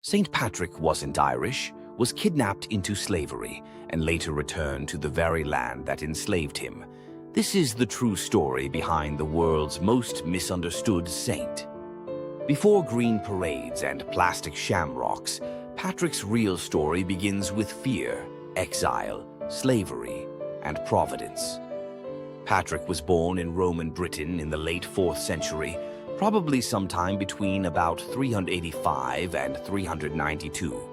St. Patrick wasn't Irish, was kidnapped into slavery, and later returned to the very land that enslaved him. This is the true story behind the world's most misunderstood saint. Before green parades and plastic shamrocks, Patrick's real story begins with fear, exile, slavery, and providence. Patrick was born in Roman Britain in the late 4th century, probably sometime between about 385 and 392.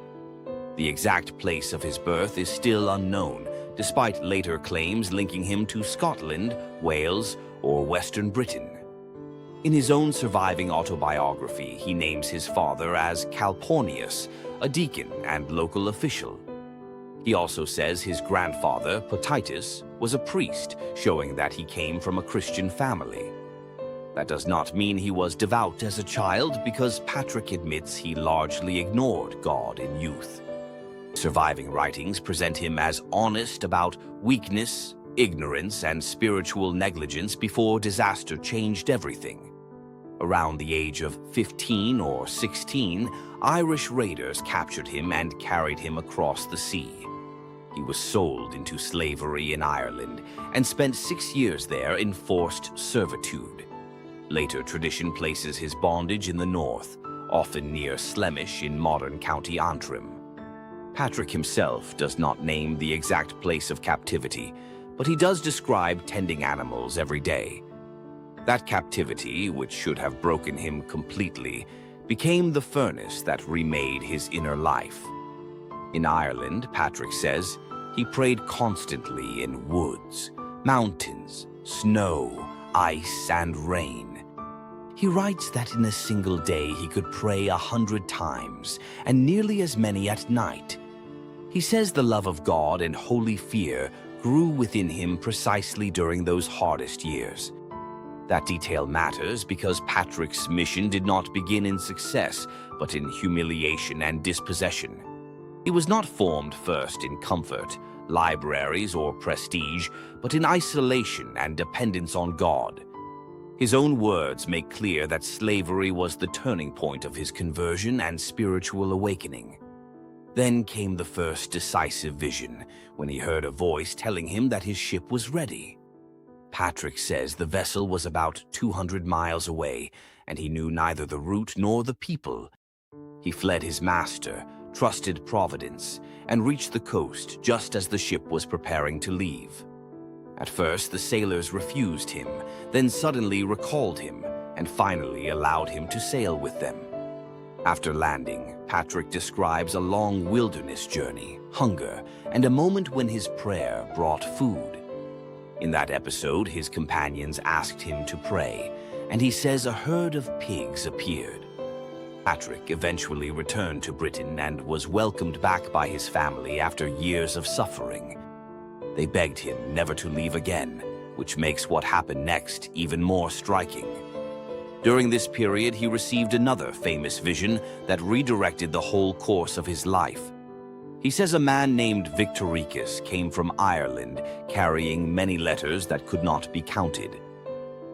The exact place of his birth is still unknown, despite later claims linking him to Scotland, Wales, or Western Britain. In his own surviving autobiography, he names his father as Calpurnius, a deacon and local official. He also says his grandfather, Potitus, was a priest, showing that he came from a Christian family. That does not mean he was devout as a child, because Patrick admits he largely ignored God in youth. Surviving writings present him as honest about weakness, ignorance, and spiritual negligence before disaster changed everything. Around the age of 15 or 16, Irish raiders captured him and carried him across the sea. He was sold into slavery in Ireland and spent 6 years there in forced servitude. Later tradition places his bondage in the north, often near Slemish in modern County Antrim. Patrick himself does not name the exact place of captivity, but he does describe tending animals every day. That captivity, which should have broken him completely, became the furnace that remade his inner life. In Ireland, Patrick says, he prayed constantly in woods, mountains, snow, ice, and rain. He writes that in a single day he could pray 100 times, and nearly as many at night. He says the love of God and holy fear grew within him precisely during those hardest years. That detail matters because Patrick's mission did not begin in success, but in humiliation and dispossession. He was not formed first in comfort, libraries, or prestige, but in isolation and dependence on God. His own words make clear that slavery was the turning point of his conversion and spiritual awakening. Then came the first decisive vision, when he heard a voice telling him that his ship was ready. Patrick says the vessel was about 200 miles away, and he knew neither the route nor the people. He fled his master, trusted Providence, and reached the coast just as the ship was preparing to leave. At first, the sailors refused him, then suddenly recalled him, and finally allowed him to sail with them. After landing, Patrick describes a long wilderness journey, hunger, and a moment when his prayer brought food. In that episode, his companions asked him to pray, and he says a herd of pigs appeared. Patrick eventually returned to Britain and was welcomed back by his family after years of suffering. They begged him never to leave again, which makes what happened next even more striking. During this period, he received another famous vision that redirected the whole course of his life. He says a man named Victoricus came from Ireland, carrying many letters that could not be counted.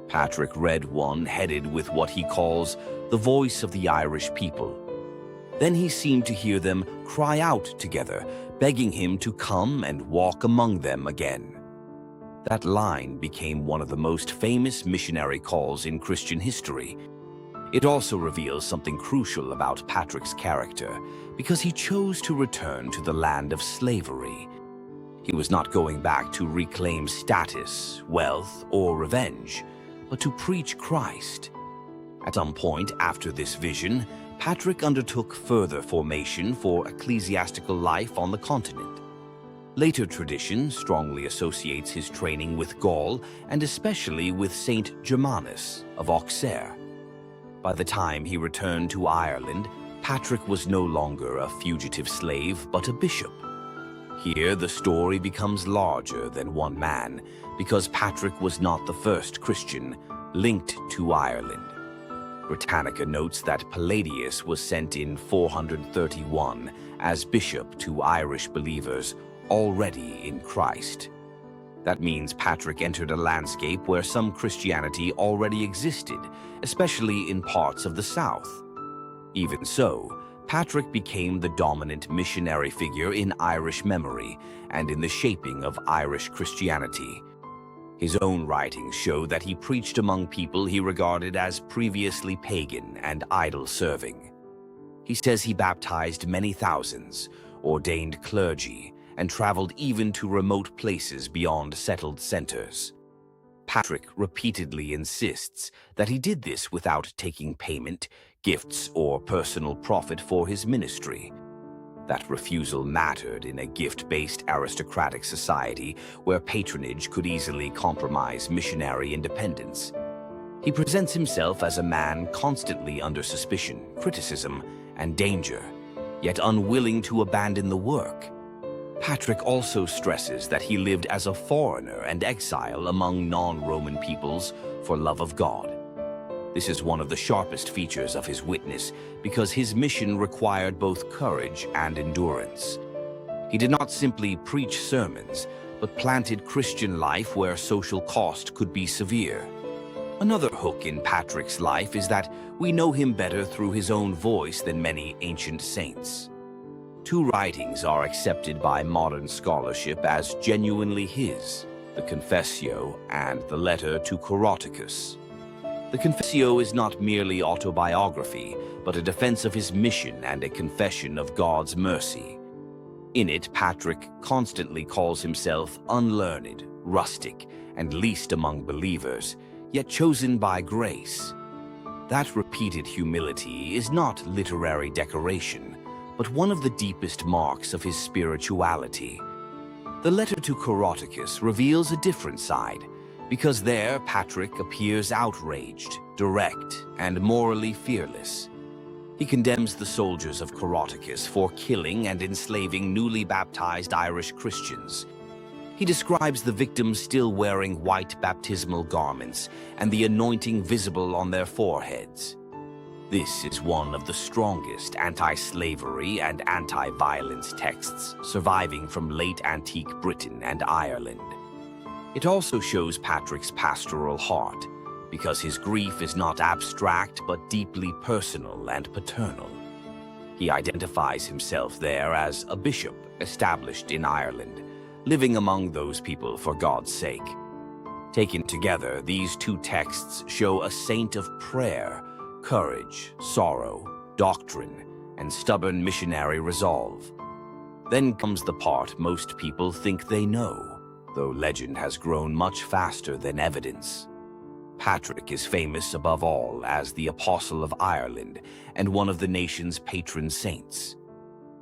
Patrick read one headed with what he calls the voice of the Irish people. Then he seemed to hear them cry out together, begging him to come and walk among them again. That line became one of the most famous missionary calls in Christian history. It also reveals something crucial about Patrick's character, because he chose to return to the land of slavery. He was not going back to reclaim status, wealth, or revenge, but to preach Christ. At some point after this vision, Patrick undertook further formation for ecclesiastical life on the continent. Later tradition strongly associates his training with Gaul, and especially with Saint Germanus of Auxerre. By the time he returned to Ireland, Patrick was no longer a fugitive slave, but a bishop. Here, the story becomes larger than one man, because Patrick was not the first Christian linked to Ireland. Britannica notes that Palladius was sent in 431 as bishop to Irish believers already in Christ. That means Patrick entered a landscape where some Christianity already existed, especially in parts of the South. Even so, Patrick became the dominant missionary figure in Irish memory and in the shaping of Irish Christianity. His own writings show that he preached among people he regarded as previously pagan and idol-serving. He says he baptized many thousands, ordained clergy, and traveled even to remote places beyond settled centers. Patrick repeatedly insists that he did this without taking payment, gifts, or personal profit for his ministry. That refusal mattered in a gift-based aristocratic society where patronage could easily compromise missionary independence. He presents himself as a man constantly under suspicion, criticism, and danger, yet unwilling to abandon the work. Patrick also stresses that he lived as a foreigner and exile among non-Roman peoples for love of God. This is one of the sharpest features of his witness because his mission required both courage and endurance. He did not simply preach sermons, but planted Christian life where social cost could be severe. Another hook in Patrick's life is that we know him better through his own voice than many ancient saints. Two writings are accepted by modern scholarship as genuinely his, the Confessio and the letter to Coroticus. The Confessio is not merely autobiography, but a defense of his mission and a confession of God's mercy. In it, Patrick constantly calls himself unlearned, rustic, and least among believers, yet chosen by grace. That repeated humility is not literary decoration, but one of the deepest marks of his spirituality. The letter to Coroticus reveals a different side, because there Patrick appears outraged, direct, and morally fearless. He condemns the soldiers of Coroticus for killing and enslaving newly baptized Irish Christians. He describes the victims still wearing white baptismal garments and the anointing visible on their foreheads. This is one of the strongest anti-slavery and anti-violence texts surviving from late antique Britain and Ireland. It also shows Patrick's pastoral heart, because his grief is not abstract but deeply personal and paternal. He identifies himself there as a bishop established in Ireland, living among those people for God's sake. Taken together, these two texts show a saint of prayer, courage, sorrow, doctrine, and stubborn missionary resolve. Then comes the part most people think they know, though legend has grown much faster than evidence. Patrick is famous above all as the Apostle of Ireland and one of the nation's patron saints.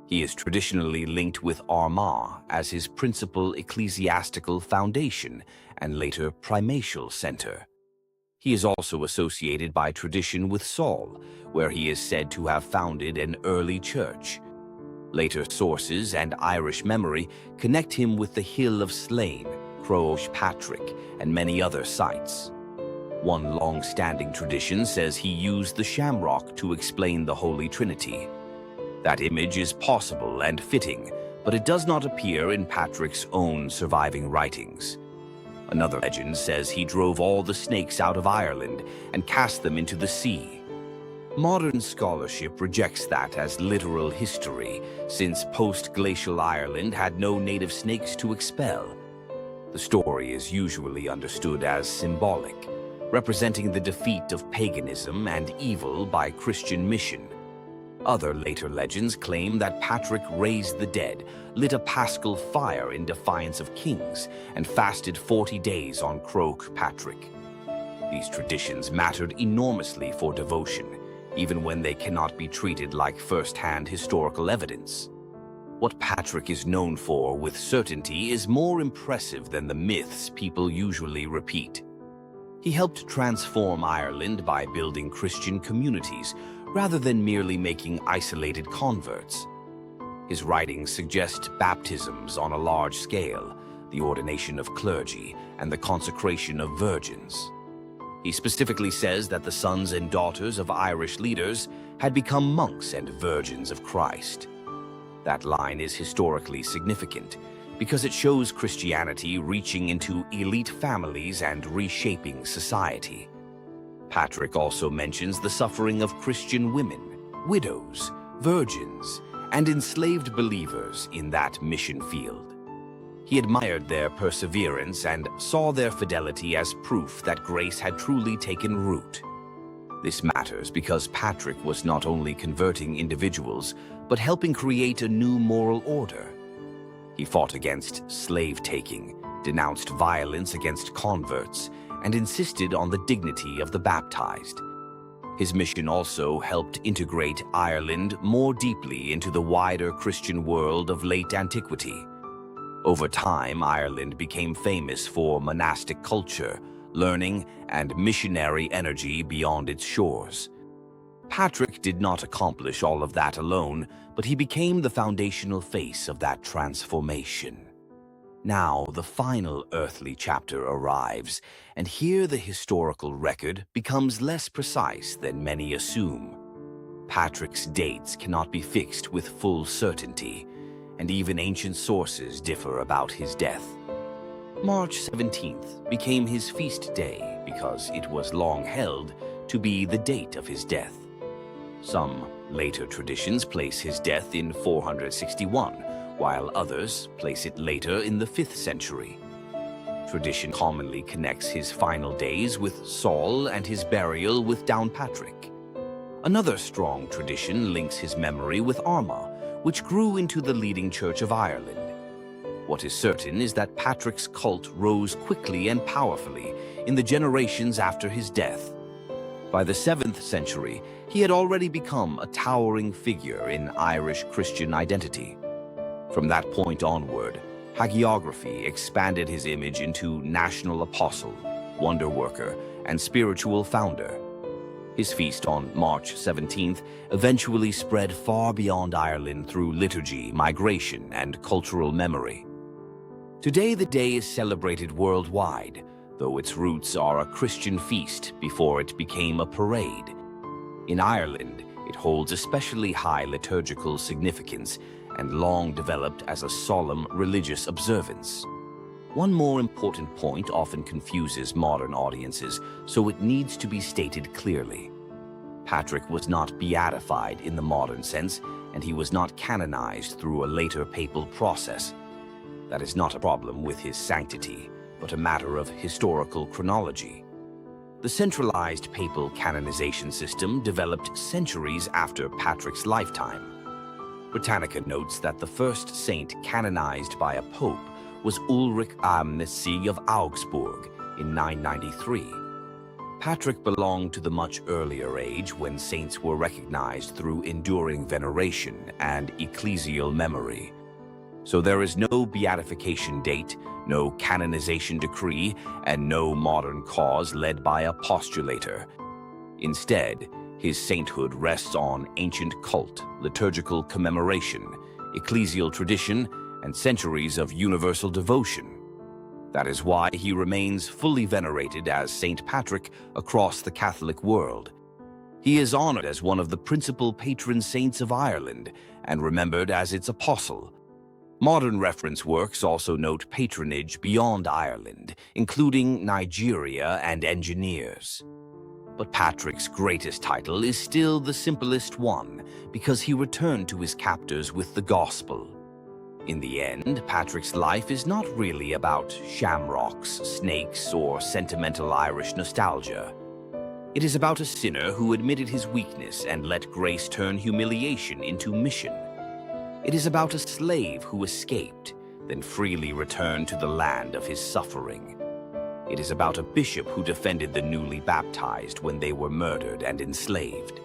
He is traditionally linked with Armagh as his principal ecclesiastical foundation and later primatial center. He is also associated by tradition with Saul, where he is said to have founded an early church. Later sources and Irish memory connect him with the Hill of Slane, Croagh Patrick, and many other sites. One long-standing tradition says he used the shamrock to explain the Holy Trinity. That image is possible and fitting, but it does not appear in Patrick's own surviving writings. Another legend says he drove all the snakes out of Ireland and cast them into the sea. Modern scholarship rejects that as literal history, since post-glacial Ireland had no native snakes to expel. The story is usually understood as symbolic, representing the defeat of paganism and evil by Christian mission. Other later legends claim that Patrick raised the dead, lit a paschal fire in defiance of kings, and fasted 40 days on Croagh Patrick. These traditions mattered enormously for devotion, even when they cannot be treated like first-hand historical evidence. What Patrick is known for with certainty is more impressive than the myths people usually repeat. He helped transform Ireland by building Christian communities, rather than merely making isolated converts. His writings suggest baptisms on a large scale, the ordination of clergy, and the consecration of virgins. He specifically says that the sons and daughters of Irish leaders had become monks and virgins of Christ. That line is historically significant because it shows Christianity reaching into elite families and reshaping society. Patrick also mentions the suffering of Christian women, widows, virgins, and enslaved believers in that mission field. He admired their perseverance and saw their fidelity as proof that grace had truly taken root. This matters because Patrick was not only converting individuals, but helping create a new moral order. He fought against slave-taking, denounced violence against converts, and insisted on the dignity of the baptized. His mission also helped integrate Ireland more deeply into the wider Christian world of late antiquity. Over time, Ireland became famous for monastic culture, learning, and missionary energy beyond its shores. Patrick did not accomplish all of that alone, but he became the foundational face of that transformation. Now, the final earthly chapter arrives, and here the historical record becomes less precise than many assume. Patrick's dates cannot be fixed with full certainty, and even ancient sources differ about his death. March 17th became his feast day because it was long held to be the date of his death. Some later traditions place his death in 461, while others place it later in the 5th century. Tradition commonly connects his final days with Saul and his burial with Downpatrick. Another strong tradition links his memory with Armagh, which grew into the leading Church of Ireland. What is certain is that Patrick's cult rose quickly and powerfully in the generations after his death. By the 7th century, he had already become a towering figure in Irish Christian identity. From that point onward, hagiography expanded his image into national apostle, wonder worker, and spiritual founder. His feast on March 17th eventually spread far beyond Ireland through liturgy, migration, and cultural memory. Today, the day is celebrated worldwide, though its roots are a Christian feast before it became a parade. In Ireland, it holds especially high liturgical significance and long developed as a solemn religious observance. One more important point often confuses modern audiences, so it needs to be stated clearly. Patrick was not beatified in the modern sense, and he was not canonized through a later papal process. That is not a problem with his sanctity, but a matter of historical chronology. The centralized papal canonization system developed centuries after Patrick's lifetime. Britannica notes that the first saint canonized by a pope was Ulrich am Messie of Augsburg in 993. Patrick belonged to the much earlier age when saints were recognized through enduring veneration and ecclesial memory. So there is no beatification date, no canonization decree, and no modern cause led by a postulator. Instead, his sainthood rests on ancient cult, liturgical commemoration, ecclesial tradition, and centuries of universal devotion. That is why he remains fully venerated as Saint Patrick across the Catholic world. He is honored as one of the principal patron saints of Ireland and remembered as its apostle. Modern reference works also note patronage beyond Ireland, including Nigeria and engineers. But Patrick's greatest title is still the simplest one, because he returned to his captors with the gospel. In the end, Patrick's life is not really about shamrocks, snakes, or sentimental Irish nostalgia. It is about a sinner who admitted his weakness and let grace turn humiliation into mission. It is about a slave who escaped, then freely returned to the land of his suffering. It is about a bishop who defended the newly baptized when they were murdered and enslaved.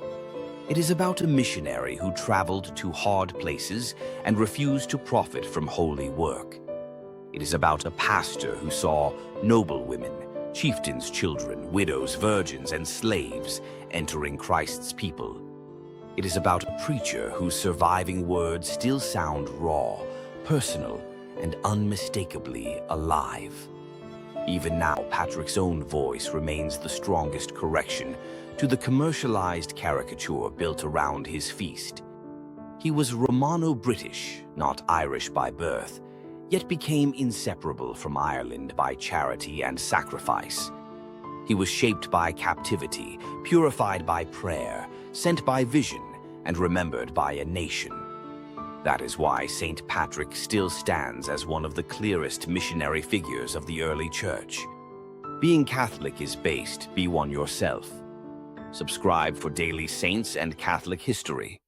It is about a missionary who traveled to hard places and refused to profit from holy work. It is about a pastor who saw noble women, chieftains' children, widows, virgins, and slaves entering Christ's people. It is about a preacher whose surviving words still sound raw, personal, and unmistakably alive. Even now, Patrick's own voice remains the strongest correction to the commercialized caricature built around his feast. He was Romano-British, not Irish by birth, yet became inseparable from Ireland by charity and sacrifice. He was shaped by captivity, purified by prayer, sent by vision, and remembered by a nation. That is why St. Patrick still stands as one of the clearest missionary figures of the early church. Being Catholic is based, be one yourself. Subscribe for daily saints and Catholic history.